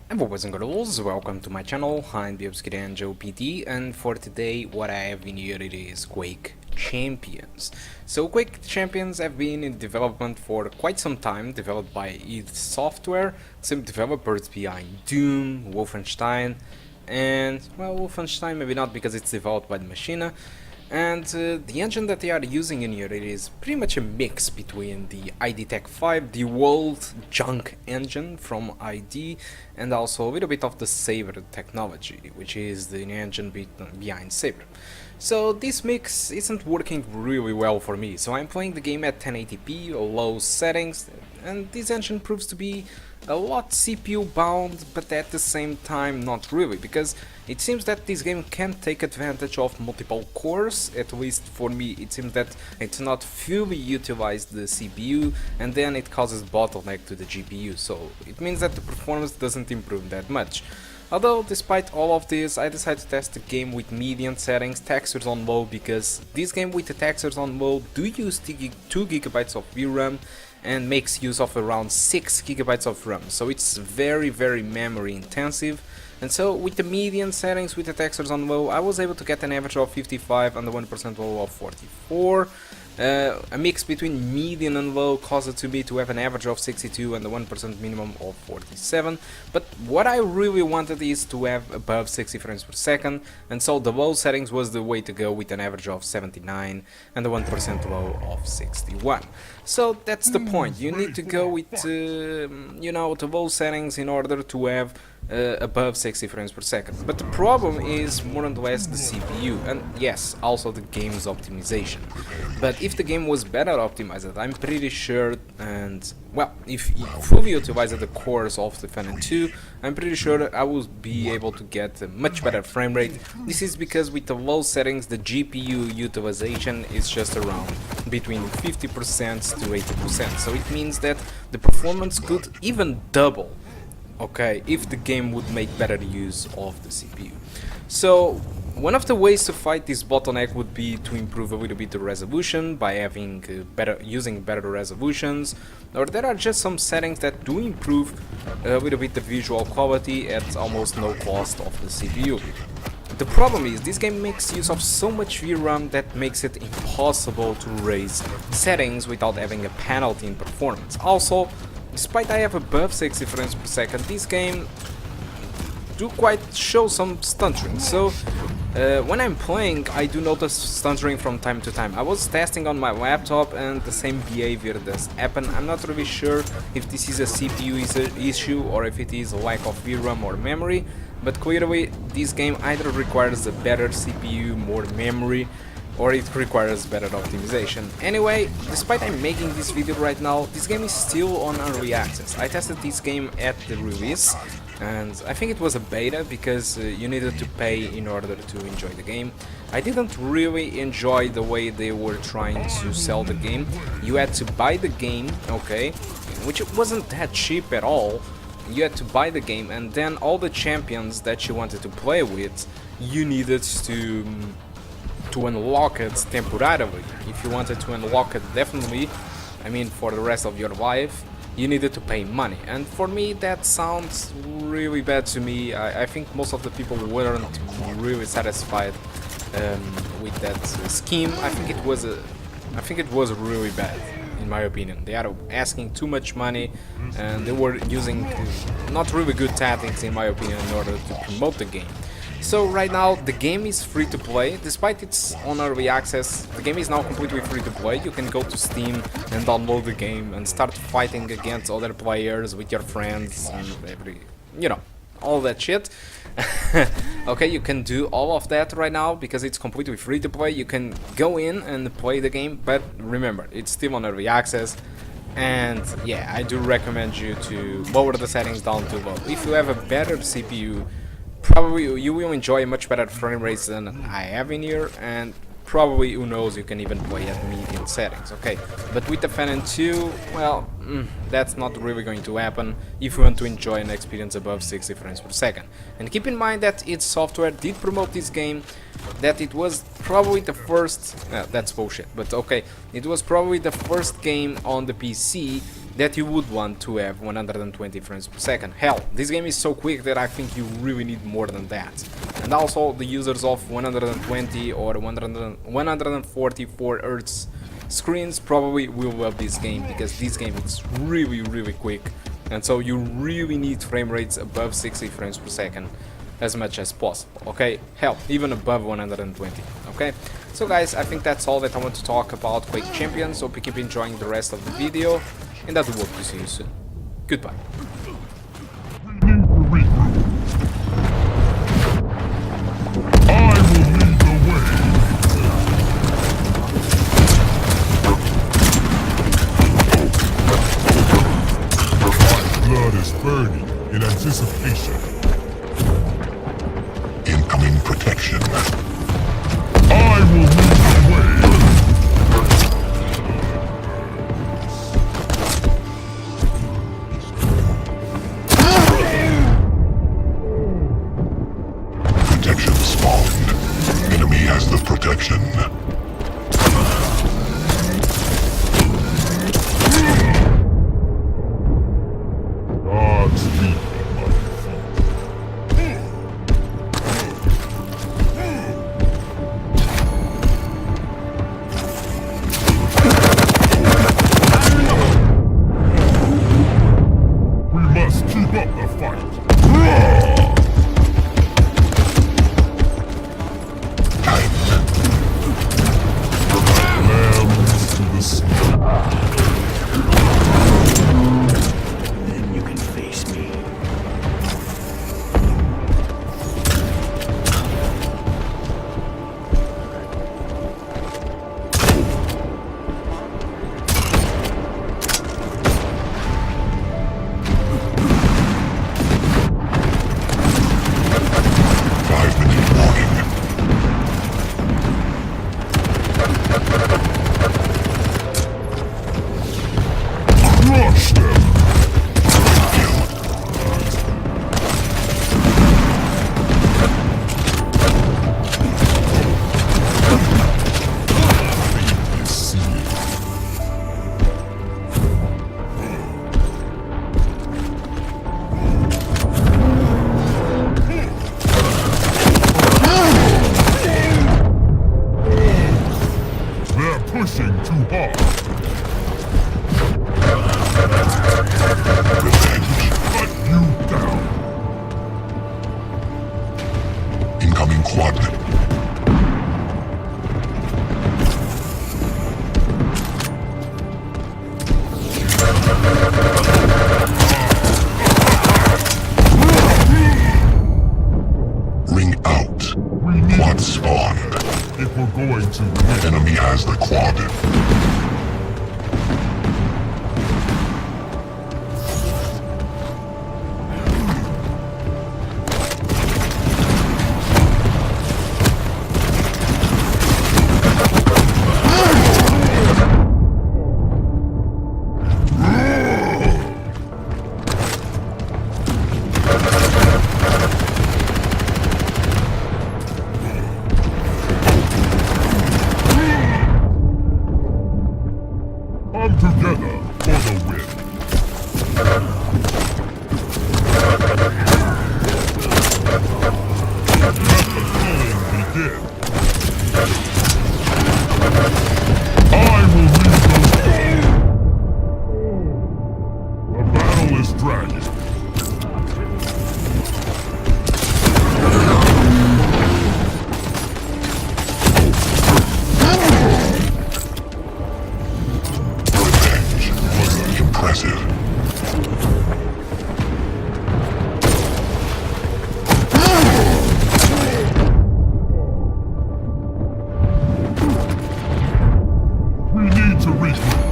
Hello boys and girls, welcome to my channel. I'm BenchART, and for today what I have in here it is Quake Champions. So Quake Champions have been in development for quite some time, developed by id Software, same developers behind Doom, Wolfenstein, and well, Wolfenstein maybe not because it's developed by the Machina. And the engine that they are using in here, it is pretty much a mix between the ID Tech 5, the old junk engine from ID, and also a little bit of the Saber technology, which is the engine behind Saber. So this mix isn't working really well for me, so I'm playing the game at 1080p, low settings, and this engine proves to be a lot CPU bound, but at the same time not really, because it seems that this game can take advantage of multiple cores. At least for me it seems that it's not fully utilized the CPU, and then it causes bottleneck to the GPU, so it means that the performance doesn't improve that much. Although, despite all of this, I decided to test the game with medium settings, textures on low, because this game with the textures on low do use 2 GB of VRAM and makes use of around 6 GB of RAM, so it's very memory intensive. And so with the median settings, with the textures on low, I was able to get an average of 55 and the 1% low of 44. A mix between median and low caused it to me to have an average of 62 and the 1% minimum of 47. But what I really wanted is to have above 60 frames per second, and so the low settings was the way to go, with an average of 79 and the 1% low of 61. So that's the point, you need to go with you know, the low settings in order to have above 60 frames per second. But the problem is more or less the CPU, and yes, also the game's optimization. But if the game was better optimized, I'm pretty sure, and well, if you fully utilized the cores of the Phenom II, I'm pretty sure I will be able to get a much better frame rate. This is because with the low settings, the GPU utilization is just around between 50% to 80%, so it means that the performance could even double, okay, if the game would make better use of the CPU. So one of the ways to fight this bottleneck would be to improve a little bit the resolution by having using better resolutions, or there are just some settings that do improve a little bit the visual quality at almost no cost of the CPU. The problem is, this game makes use of so much VRAM that makes it impossible to raise settings without having a penalty in performance. Also, despite I have above 60 frames per second, this game do quite show some stuttering, so when I'm playing I do notice stuttering from time to time. I was testing on my laptop and the same behavior does happen. I'm not really sure if this is a CPU issue or if it is a lack of VRAM or memory, but clearly this game either requires a better CPU, more memory, or it requires better optimization. Anyway, despite I'm making this video right now, this game is still on early access. I tested this game at the release, and I think it was a beta because you needed to pay in order to enjoy the game. I didn't really enjoy the way they were trying to sell the game. You had to buy the game, okay, which wasn't that cheap at all. You had to buy the game, and then all the champions that you wanted to play with, you needed to unlock it temporarily. If you wanted to unlock it definitely, I mean for the rest of your life, you needed to pay money, and for me that sounds really bad to me. I think most of the people weren't really satisfied with that scheme. I think it was really bad, in my opinion. They are asking too much money, and they were using not really good tactics, in my opinion, in order to promote the game. So right now the game is free to play, despite it's on early access. The game is now completely free to play. You can go to Steam and download the game and start fighting against other players with your friends and you know, all that shit. Okay, you can do all of that right now because it's completely free to play. You can go in and play the game, but remember, it's still on early access. And yeah, I do recommend you to lower the settings down to low. If you have a better CPU, probably you will enjoy a much better frame rates than I have in here, and probably, who knows, you can even play at medium settings, okay? But with the Phenom II, well, that's not really going to happen if you want to enjoy an experience above 60 frames per second. And keep in mind that id Software did promote this game, that it was probably the first, that's bullshit, but okay, it was probably the first game on the PC that you would want to have 120 frames per second. Hell, this game is so quick that I think you really need more than that. And also the users of 120 or 144 Hz screens probably will love this game, because this game is really quick, and so you really need frame rates above 60 frames per second as much as possible, okay? Hell, even above 120, okay? So guys, I think that's all that I want to talk about Quake Champions. Hope you keep enjoying the rest of the video, and I do hope to see you soon. Goodbye. Blood is burning in anticipation. Incoming protection. I will lead the way. Protection spawned. Enemy has the protection. Pushing too hard. Revenge. Cut you down. Incoming quad. Ring out. Quad spawned. If we're going to win. Enemy has the quad. Together for the win. Let the killing begin. I will lead the way. The battle is dragging. Impressive. We need to regroup.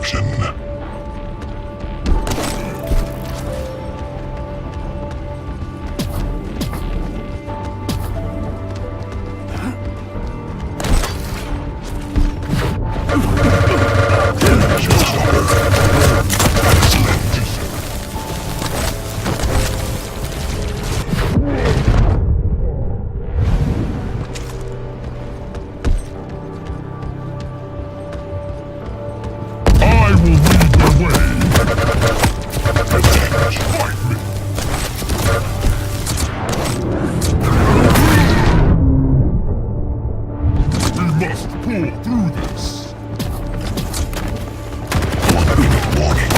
destruction. I will lead the way. Fight me. We must pull through this. 1 minute warning.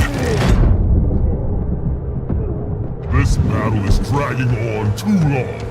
This battle is dragging on too long.